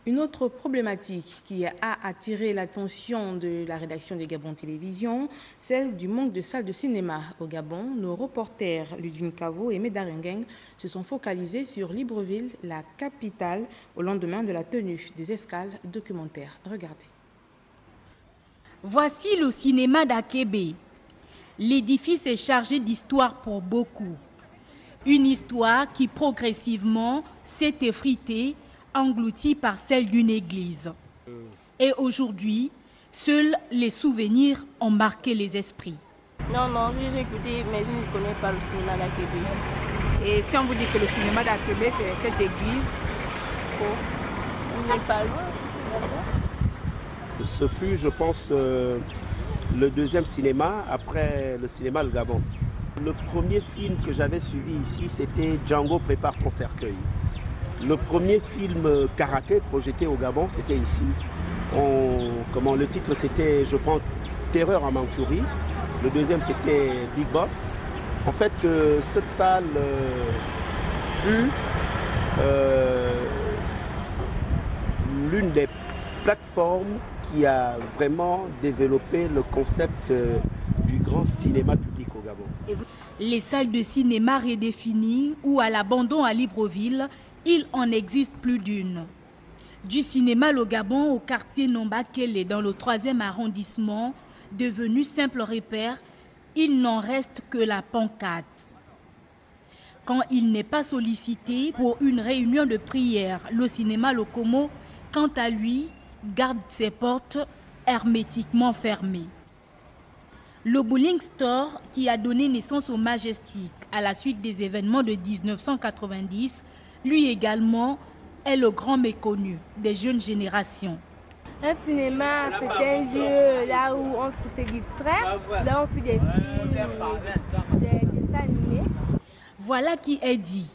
Une autre problématique qui a attiré l'attention de la rédaction de Gabon Télévision, celle du manque de salles de cinéma au Gabon. Nos reporters Ludwig Kavo et Medarengeng se sont focalisés sur Libreville, la capitale, au lendemain de la tenue des escales documentaires. Regardez. Voici le cinéma d'Akébé. L'édifice est chargé d'histoire pour beaucoup. Une histoire qui progressivement s'est effritée, engloutie par celle d'une église. Et aujourd'hui, seuls les souvenirs ont marqué les esprits. Non, j'ai écouté, mais je ne connais pas le cinéma d'Akébé. Et si on vous dit que le cinéma d'Akébé, c'est cette église, vous n'êtes pas loin. Ce fut, je pense, le deuxième cinéma après le cinéma Le Gabon. Le premier film que j'avais suivi ici, c'était Django prépare ton cercueil. Le premier film karaté projeté au Gabon, c'était ici. Le titre, c'était, je pense, Terreur en Mandchourie. Le deuxième, c'était Big Boss. En fait, cette salle fut l'une des plateformes qui a vraiment développé le concept du grand cinéma public au Gabon. Les salles de cinéma redéfinies ou à l'abandon à Libreville, il en existe plus d'une. Du cinéma Le Gabon au quartier Nombakele dans le 3e arrondissement, devenu simple repère, il n'en reste que la pancarte. Quand il n'est pas sollicité pour une réunion de prière, le cinéma Lokomo, quant à lui, garde ses portes hermétiquement fermées. Le Bowling Store, qui a donné naissance au Majestic à la suite des événements de 1990, lui également est le grand méconnu des jeunes générations. Un cinéma, c'est un lieu là où on se distrait, là on fait des films, des dessins animés. Voilà qui est dit.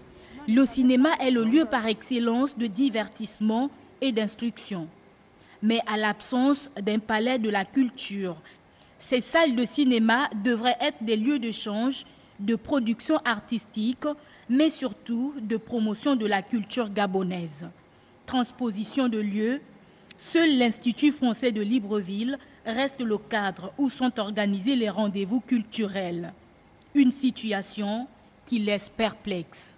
Le cinéma est le lieu par excellence de divertissement et d'instruction. Mais à l'absence d'un palais de la culture, ces salles de cinéma devraient être des lieux d'échange, de production artistique, mais surtout de promotion de la culture gabonaise. Transposition de lieux, seul l'Institut français de Libreville reste le cadre où sont organisés les rendez-vous culturels. Une situation qui laisse perplexe.